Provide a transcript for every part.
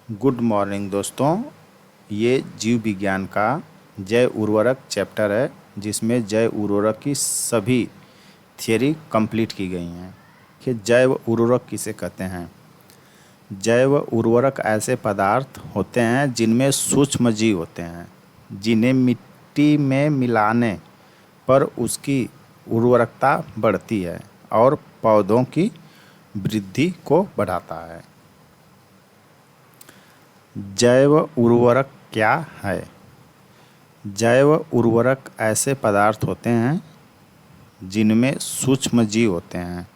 Good morning दोस्तों। ये जीव विज्ञान का जैव उर्वरक चैप्टर है, जिसमें जैव उर्वरक की सभी थियरी कंप्लीट की गई हैं कि जैव उर्वरक किसे कहते हैं। जैव उर्वरक ऐसे पदार्थ होते हैं जिनमें सूक्ष्म जीव होते हैं, जिन्हें मिट्टी में मिलाने पर उसकी उर्वरकता बढ़ती है और पौधों की वृद्धि को बढ़ाता है। जैव उर्वरक क्या है? जैव उर्वरक ऐसे पदार्थ होते हैं जिनमें सूक्ष्म जीव होते हैं।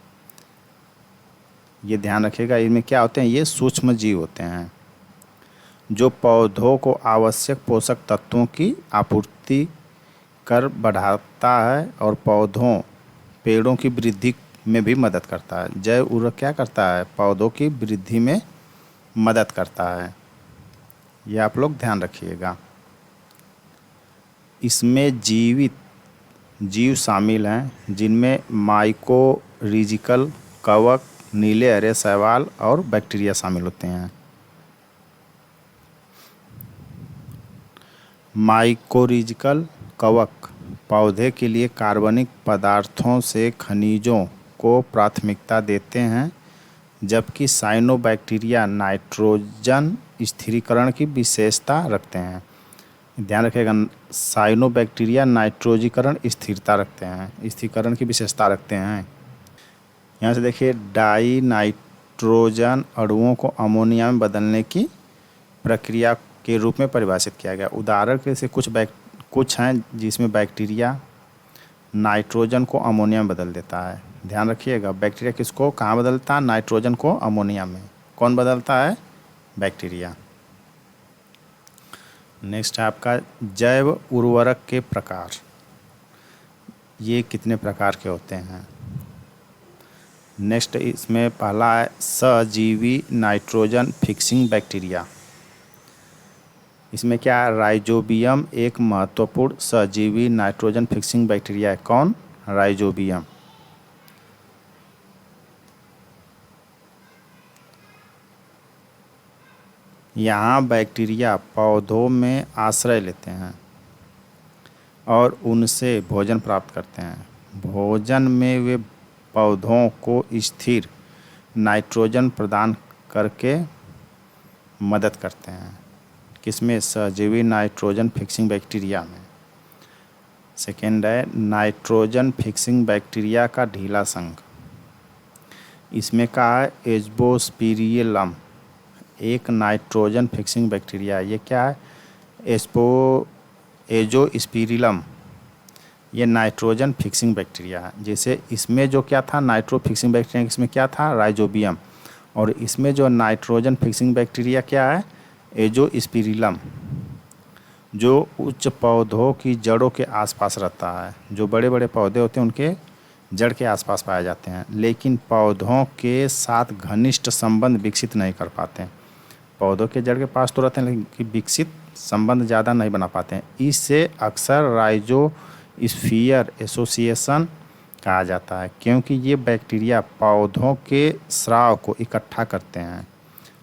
ये ध्यान रखिएगा, इनमें क्या होते हैं? ये सूक्ष्म जीव होते हैं जो पौधों को आवश्यक पोषक तत्वों की आपूर्ति कर बढ़ाता है और पेड़ों की वृद्धि में भी मदद करता है। जैव उर्वरक क्या करता है? पौधों की वृद्धि में मदद करता है। ये आप लोग ध्यान रखिएगा। इसमें जीवित जीव शामिल हैं जिनमें माइकोरिजिकल, कवक, नीले हरे शैवाल और बैक्टीरिया शामिल होते हैं। माइकोरिजिकल कवक पौधे के लिए कार्बनिक पदार्थों से खनिजों को प्राथमिकता देते हैं, जबकि साइनोबैक्टीरिया नाइट्रोजन स्थिरीकरण की विशेषता रखते हैं। ध्यान रखिएगा, साइनोबैक्टीरिया नाइट्रोजीकरण स्थिरीकरण की विशेषता रखते हैं। यहाँ से देखिए, डाई नाइट्रोजन अणुओं को अमोनिया में बदलने की प्रक्रिया के रूप में परिभाषित किया गया। उदाहरण के से कुछ हैं जिसमें बैक्टीरिया नाइट्रोजन को अमोनिया में बदल देता है। ध्यान रखिएगा, बैक्टीरिया किसको कहाँ बदलता है? नाइट्रोजन को अमोनिया में। कौन बदलता है? बैक्टीरिया। नेक्स्ट है आपका जैव उर्वरक के प्रकार। ये कितने प्रकार के होते हैं? नेक्स्ट इसमें पहला है सजीवी नाइट्रोजन फिक्सिंग बैक्टीरिया। इसमें क्या है? राइजोबियम एक महत्वपूर्ण सजीवी नाइट्रोजन फिक्सिंग बैक्टीरिया है। कौन? राइजोबियम। यहाँ बैक्टीरिया पौधों में आश्रय लेते हैं और उनसे भोजन प्राप्त करते हैं। भोजन में वे पौधों को स्थिर नाइट्रोजन प्रदान करके मदद करते हैं। किसमें? सजीवी नाइट्रोजन फिक्सिंग बैक्टीरिया में। सेकेंड है नाइट्रोजन फिक्सिंग बैक्टीरिया का ढीला संघ। इसमें कहा है एस्बोस्पिरिलम एक नाइट्रोजन फिक्सिंग बैक्टीरिया। ये क्या है? एजोस्पिरिलम ये नाइट्रोजन फिक्सिंग बैक्टीरिया है। जैसे इसमें जो क्या था नाइट्रो फिक्सिंग बैक्टीरिया, इसमें क्या था? राइजोबियम। और इसमें जो नाइट्रोजन फिक्सिंग बैक्टीरिया क्या है? एजोस्पिरिलम, जो उच्च पौधों की जड़ों के आसपास रहता है। जो बड़े बड़े पौधे होते हैं उनके जड़ के आसपास पाए जाते हैं, लेकिन पौधों के साथ घनिष्ठ संबंध विकसित नहीं कर पाते हैं। पौधों के जड़ के पास तो रहते हैं, लेकिन विकसित संबंध ज़्यादा नहीं बना पाते हैं। इससे अक्सर राइजोस्फीयर एसोसिएशन कहा जाता है, क्योंकि ये बैक्टीरिया पौधों के स्राव को इकट्ठा करते हैं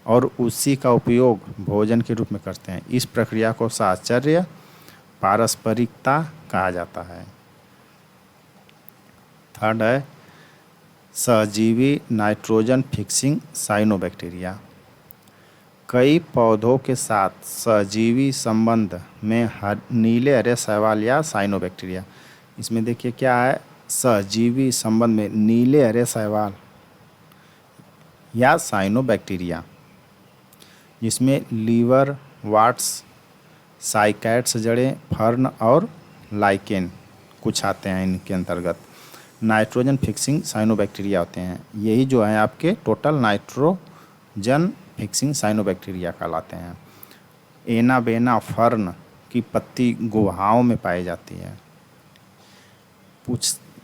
और उसी का उपयोग भोजन के रूप में करते हैं। इस प्रक्रिया को साहचर्य पारस्परिकता कहा जाता है। थर्ड है सहजीवी नाइट्रोजन फिक्सिंग साइनोबैक्टीरिया। कई पौधों के साथ सहजीवी संबंध में नीले हरे शैवाल या साइनोबैक्टीरिया। इसमें देखिए क्या है? सहजीवी संबंध में नीले हरे शैवाल या साइनोबैक्टीरिया, जिसमें लीवर वाट्स, साइकैड्स जड़ें, फर्न और लाइकेन कुछ आते हैं इनके अंतर्गत। नाइट्रोजन फिक्सिंग साइनोबैक्टीरिया होते हैं। यही जो है आपके टोटल नाइट्रोजन फिक्सिंग साइनोबैक्टीरिया कहलाते हैं। एनाबेना फर्न की पत्ती गुहाओं में पाई जाती है।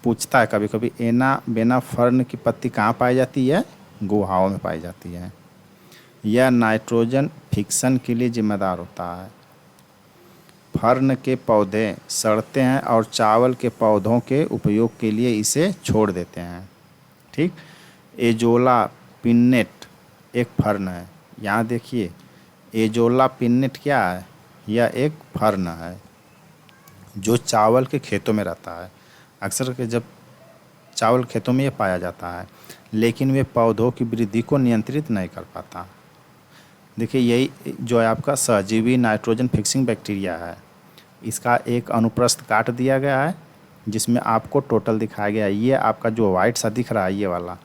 पूछता है कभी कभी, एनाबेना फर्न की पत्ती कहाँ पाई जाती है? गुहाओं में पाई जाती है। यह नाइट्रोजन फिक्सन के लिए जिम्मेदार होता है। फर्न के पौधे सड़ते हैं और चावल के पौधों के उपयोग के लिए इसे छोड़ देते हैं। ठीक। एजोला पिन्नेट एक फर्न है। यहाँ देखिए एजोला पिन्नेट क्या है? यह एक फर्न है जो चावल के खेतों में रहता है। अक्सर के जब चावल खेतों में ये पाया जाता है, लेकिन वे पौधों की वृद्धि को नियंत्रित नहीं कर पाता। देखिए, यही जो है आपका सहजीवी नाइट्रोजन फिक्सिंग बैक्टीरिया है। इसका एक अनुप्रस्थ काट दिया गया है जिसमें आपको टोटल दिखाया गया है। ये आपका जो वाइट सा दिख रहा है, ये वाला,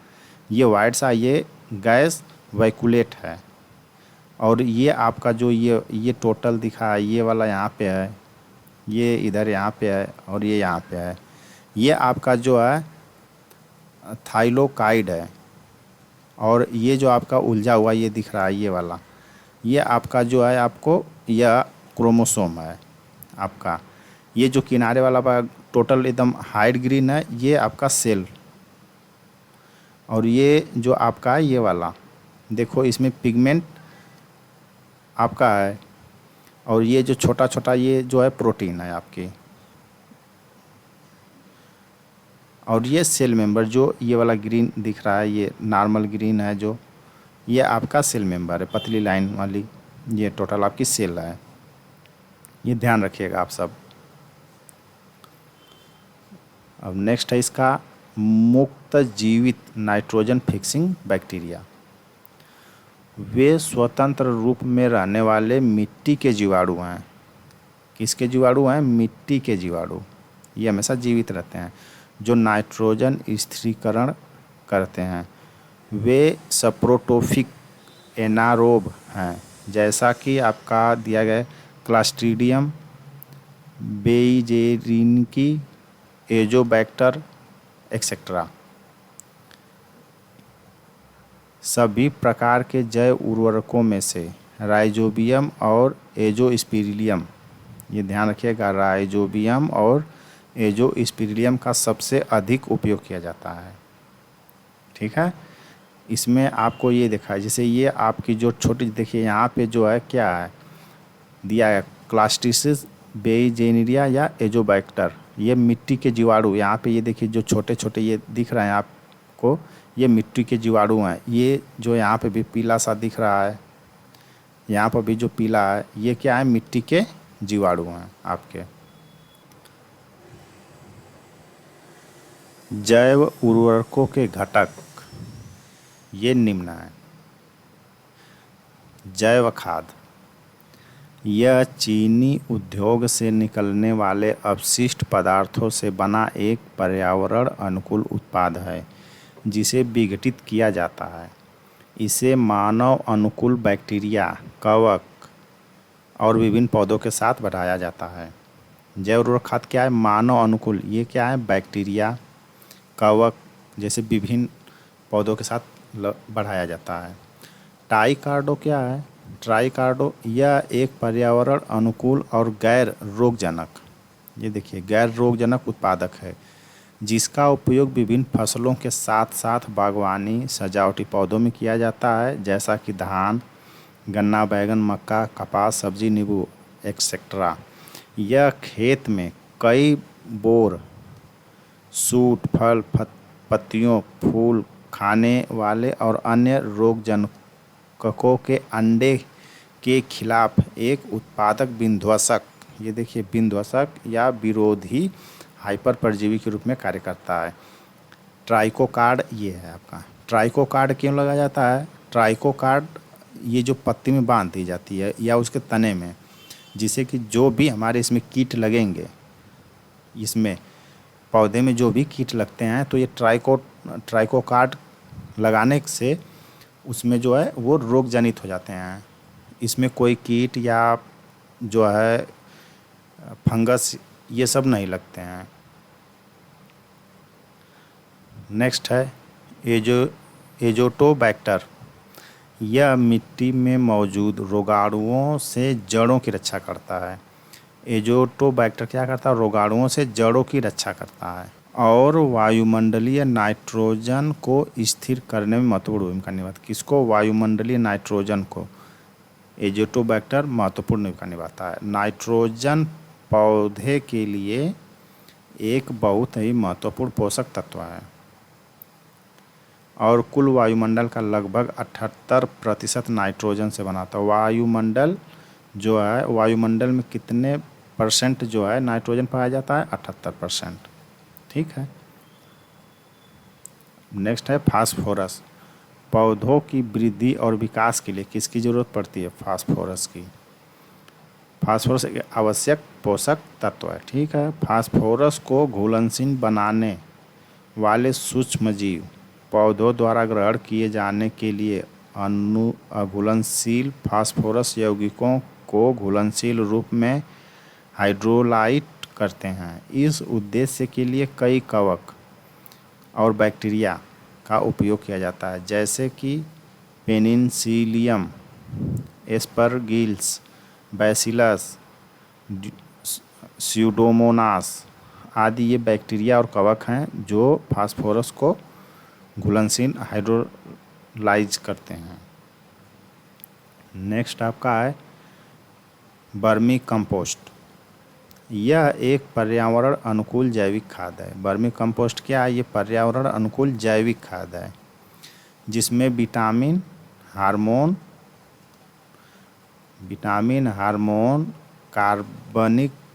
ये वाइट सा, ये गैस वैक्यूलेट है। और ये आपका जो ये टोटल दिखा है, ये वाला यहाँ पे है, ये इधर यहाँ पे है, और ये यहाँ पे है। ये आपका जो है थाइलोकाइड है। और ये जो आपका उलझा हुआ ये दिख रहा है, ये वाला, ये आपका जो है आपको यह क्रोमोसोम है आपका। ये जो किनारे वाला टोटल एकदम हाइट ग्रीन है, ये आपका सेल। और ये जो आपका है ये वाला, देखो इसमें पिगमेंट आपका है। और ये जो छोटा छोटा ये जो है प्रोटीन है आपकी। और ये सेल मेंबर जो ये वाला ग्रीन दिख रहा है, ये नॉर्मल ग्रीन है, जो ये आपका सेल मेंबर है, पतली लाइन वाली, ये टोटल आपकी सेल है। ये ध्यान रखिएगा आप सब। अब नेक्स्ट है इसका मुक्त जीवित नाइट्रोजन फिक्सिंग बैक्टीरिया। वे स्वतंत्र रूप में रहने वाले मिट्टी के जीवाणु हैं। किसके जीवाणु हैं? मिट्टी के जीवाणु। ये हमेशा जीवित रहते हैं, जो नाइट्रोजन स्थिरीकरण करते हैं। वे सप्रोटोफिक एनारोब हैं, जैसा कि आपका दिया गया क्लास्ट्रीडियम, बेइजेरिनकी, एजोबैक्टर एक्सेट्रा। सभी प्रकार के जैव उर्वरकों में से राइजोबियम और एजोस्पिरिलियम, ये ध्यान रखिएगा, राइजोबियम और एजोस्पिरिलियम का सबसे अधिक उपयोग किया जाता है। ठीक है, इसमें आपको ये देखा है, जैसे ये आपकी जो छोटी, देखिए यहाँ पे जो है क्या है दिया है, क्लास्टिसिस बेइजेनिरिया या एजोबैक्टर। ये मिट्टी के जीवाणु, यहाँ पे ये देखिए जो छोटे छोटे ये दिख रहे हैं आपको, ये मिट्टी के जीवाणु हैं। ये जो यहाँ पे भी पीला सा दिख रहा है, यहाँ पर भी जो पीला है, ये क्या है? मिट्टी के जीवाणु हैं आपके। जैव उर्वरकों के घटक ये निम्न है। जैव खाद, यह चीनी उद्योग से निकलने वाले अपशिष्ट पदार्थों से बना एक पर्यावरण अनुकूल उत्पाद है जिसे विघटित किया जाता है। इसे मानव अनुकूल बैक्टीरिया, कवक और विभिन्न पौधों के साथ बढ़ाया जाता है। जैव उर्वरक खाद क्या है? मानव अनुकूल। ये क्या है? बैक्टीरिया, कवक जैसे विभिन्न पौधों के साथ बढ़ाया जाता है। ट्राइकार्डो क्या है? ट्राइकार्डो यह एक पर्यावरण अनुकूल और गैर रोगजनक, ये देखिए गैर रोगजनक उत्पादक है जिसका उपयोग विभिन्न फसलों के साथ साथ बागवानी, सजावटी पौधों में किया जाता है, जैसा कि धान, गन्ना, बैंगन, मक्का, कपास, सब्जी, नींबू एक्सेट्रा। यह खेत में कई बोर, सूट, फल, पत्तियों, फूल, खाने वाले और अन्य रोगजनकों के अंडे के खिलाफ एक उत्पादक विध्वंसक, ये देखिए विध्वंसक या विरोधी हाइपर परजीवी के रूप में कार्य करता है। ट्राइकोकार्ड ये है आपका। ट्राइकोकार्ड क्यों लगाया जाता है? ट्राइकोकार्ड ये जो पत्ती में बांध दी जाती है या उसके तने में, जिससे कि जो भी हमारे इसमें कीट लगेंगे, इसमें पौधे में जो भी कीट लगते हैं, तो ये ट्राइकोकार्ड लगाने से उसमें जो है वो रोग जनित हो जाते हैं। इसमें कोई कीट या जो है फंगस ये सब नहीं लगते हैं। नेक्स्ट है एजोटोबैक्टर। यह मिट्टी में मौजूद रोगाणुओं से जड़ों की रक्षा करता है। एजोटोबैक्टर क्या करता है? रोगाणुओं से जड़ों की रक्षा करता है और वायुमंडलीय नाइट्रोजन को स्थिर करने में महत्वपूर्ण भूमिका निभाता है। किसको? वायुमंडलीय नाइट्रोजन को एजोटोबैक्टर महत्वपूर्ण भूमिका निभाता है। नाइट्रोजन पौधे के लिए एक बहुत ही महत्वपूर्ण पोषक तत्व है। और कुल वायुमंडल का लगभग 78% नाइट्रोजन से बना था। वायुमंडल जो है, वायुमंडल में कितने परसेंट जो है नाइट्रोजन पाया जाता है? 78%। ठीक है। नेक्स्ट है फास्फोरस। पौधों की वृद्धि और विकास के लिए किसकी ज़रूरत पड़ती है? फास्फोरस की। फास्फोरस एक आवश्यक पोषक तत्व है। ठीक है। फास्फोरस को घुलनशील बनाने वाले सूक्ष्मजीव पौधों द्वारा ग्रहण किए जाने के लिए अघुलनशील फास्फोरस यौगिकों को घुलनशील रूप में हाइड्रोलाइट करते हैं। इस उद्देश्य के लिए कई कवक और बैक्टीरिया का उपयोग किया जाता है, जैसे कि पेनिसिलियम, एस्परगिल्स, बैसिलस, स्यूडोमोनास आदि ये बैक्टीरिया और कवक हैं जो फास्फोरस को घुलनशील हाइड्रोलाइज करते हैं। नेक्स्ट आपका है वर्मी कंपोस्ट। यह एक पर्यावरण अनुकूल जैविक खाद है। वर्मी कंपोस्ट क्या है? ये पर्यावरण अनुकूल जैविक खाद है जिसमें vitamin, hormone,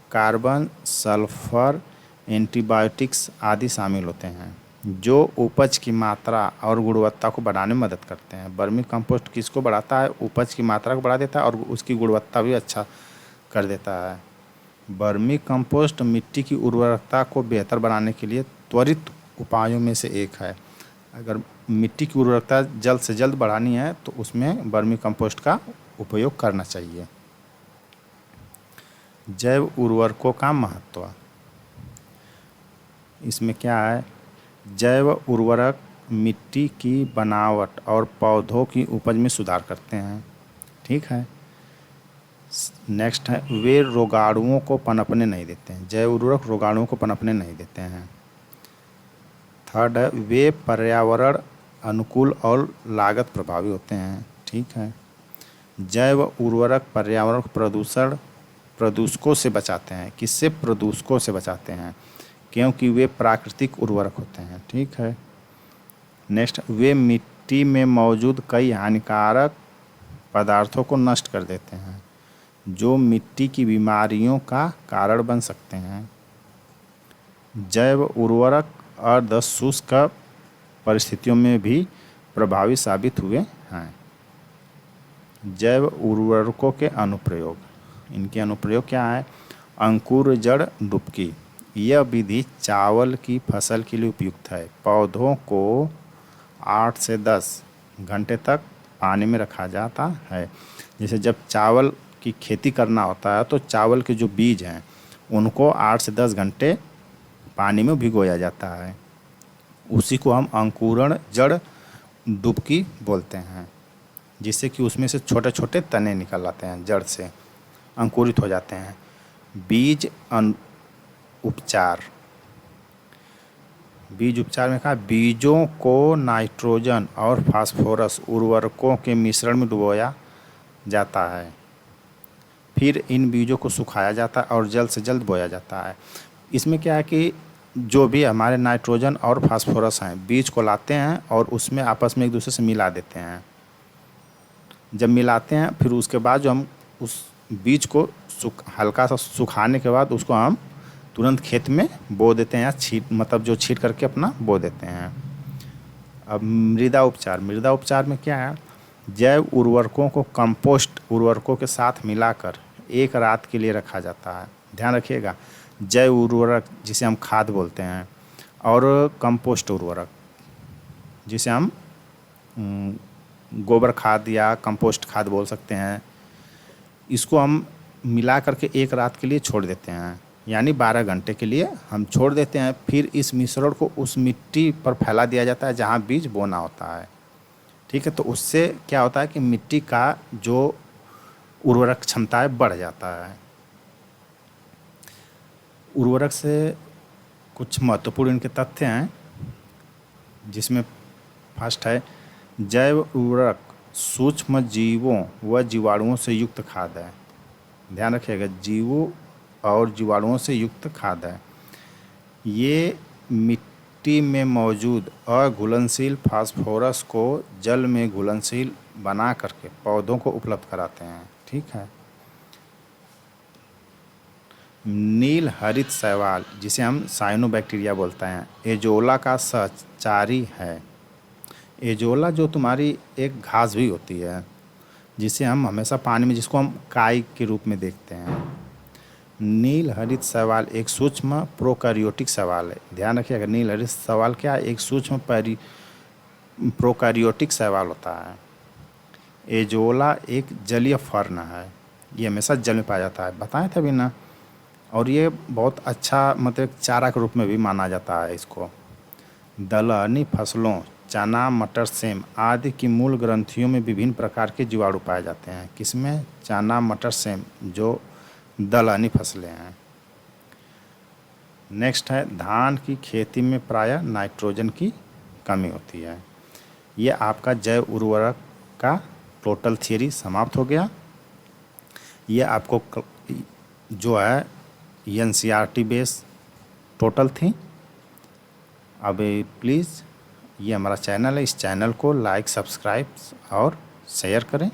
carbon, sulphur, antibiotics आदि शामिल होते हैं जो उपज की मात्रा और गुणवत्ता को बढ़ाने में मदद करते हैं। वर्मी कंपोस्ट किसको बढ़ाता है? उपज की मात्रा को बढ़ा देता है और उसकी गुणवत्ता भी अच्छा कर देता है। वर्मी कंपोस्ट मिट्टी की उर्वरकता को बेहतर बनाने के लिए त्वरित उपायों में से एक है। अगर मिट्टी की उर्वरकता जल्द से जल्द बढ़ानी है तो उसमें वर्मी कंपोस्ट का उपयोग करना चाहिए। जैव उर्वरकों का महत्व। इसमें क्या है? जैव उर्वरक मिट्टी की बनावट और पौधों की उपज में सुधार करते हैं। ठीक है। नेक्स्ट है वे रोगाणुओं को पनपने नहीं देते हैं। जैव उर्वरक रोगाणुओं को पनपने नहीं देते हैं। थर्ड है वे पर्यावरण अनुकूल और लागत प्रभावी होते हैं। ठीक है। जैव उर्वरक पर्यावरण प्रदूषकों से बचाते हैं। किससे? प्रदूषकों से बचाते हैं क्योंकि वे प्राकृतिक उर्वरक होते हैं। ठीक है। नेक्स्ट वे मिट्टी में मौजूद कई हानिकारक पदार्थों को नष्ट कर देते हैं जो मिट्टी की बीमारियों का कारण बन सकते हैं। जैव उर्वरक अर्ध शुष्क परिस्थितियों में भी प्रभावी साबित हुए हैं। जैव उर्वरकों के अनुप्रयोग। इनके अनुप्रयोग क्या है? अंकुर जड़ डुबकी। यह विधि चावल की फसल के लिए उपयुक्त है। पौधों को 8 से 10 घंटे तक पानी में रखा जाता है। जैसे जब चावल की खेती करना होता है तो चावल के जो बीज हैं उनको 8 से 10 घंटे पानी में भिगोया जाता है। उसी को हम अंकुरण जड़ डुबकी बोलते हैं, जिससे कि उसमें से छोटे छोटे तने निकल आते हैं, जड़ से अंकुरित हो जाते हैं। बीज उपचार। बीज उपचार में कहा बीजों को नाइट्रोजन और फास्फोरस उर्वरकों के मिश्रण में डुबोया जाता है। फिर इन बीजों को सुखाया जाता है और जल्द से जल्द बोया जाता है। इसमें क्या है कि जो भी हमारे नाइट्रोजन और फास्फोरस हैं बीज को लाते हैं और उसमें आपस में एक दूसरे से मिला देते हैं। जब मिलाते हैं फिर उसके बाद जो हम उस बीज को हल्का सा सुखाने के बाद उसको हम तुरंत खेत में बो देते हैं या छींट करके अपना बो देते हैं। अब मृदा उपचार। मृदा उपचार में क्या है? जैव उर्वरकों को कंपोस्ट उर्वरकों के साथ मिलाकर 1 रात के लिए रखा जाता है। ध्यान रखिएगा, जैव उर्वरक जिसे हम खाद बोलते हैं और कंपोस्ट उर्वरक जिसे हम गोबर खाद या कंपोस्ट खाद बोल सकते हैं, इसको हम मिला करके 1 रात के लिए छोड़ देते हैं, यानी 12 घंटे के लिए हम छोड़ देते हैं। फिर इस मिश्रण को उस मिट्टी पर फैला दिया जाता है जहाँ बीज बोना होता है। ठीक है। तो उससे क्या होता है कि मिट्टी का जो उर्वरक क्षमता है बढ़ जाता है। उर्वरक से कुछ महत्वपूर्ण इनके तथ्य हैं, जिसमें फर्स्ट है जैव उर्वरक सूक्ष्म जीवों व जीवाणुओं से युक्त खाद है। ध्यान रखिएगा, जीवों और जीवाणुओं से युक्त खाद है। ये मिट्टी में मौजूद अघुलनशील फास्फोरस को जल में घुलनशील बना करके पौधों को उपलब्ध कराते हैं। ठीक है। नील हरित शैवाल जिसे हम साइनोबैक्टीरिया बोलते हैं, एजोला का सहचारी है। एजोला जो तुम्हारी एक घास भी होती है जिसे हम हमेशा पानी में, जिसको हम काई के रूप में देखते हैं। नील हरित शैवाल एक सूक्ष्म प्रोकैरियोटिक शैवाल है। ध्यान रखिएगा, नील हरित शैवाल क्या है? एक सूक्ष्म प्रोकैरियोटिक शैवाल होता है। एजोला एक जलीय फर्न है, ये हमेशा जल में पाया जाता है, बताए थे अभी ना। और ये बहुत अच्छा मतलब चारा के रूप में भी माना जाता है इसको। दलहनी फसलों चना, मटर, सेम आदि की मूल ग्रंथियों में विभिन्न प्रकार के जीवाणु पाए जाते हैं। किसमें? चना, मटर, सेम, जो दलहनी फसलें हैं। नेक्स्ट है, धान की खेती में प्रायः नाइट्रोजन की कमी होती है। ये आपका जैव उर्वरक का टोटल थियरी समाप्त हो गया। ये आपको जो है NCERT बेस टोटल थी। अब प्लीज़, ये हमारा चैनल है, इस चैनल को लाइक, सब्सक्राइब और शेयर करें।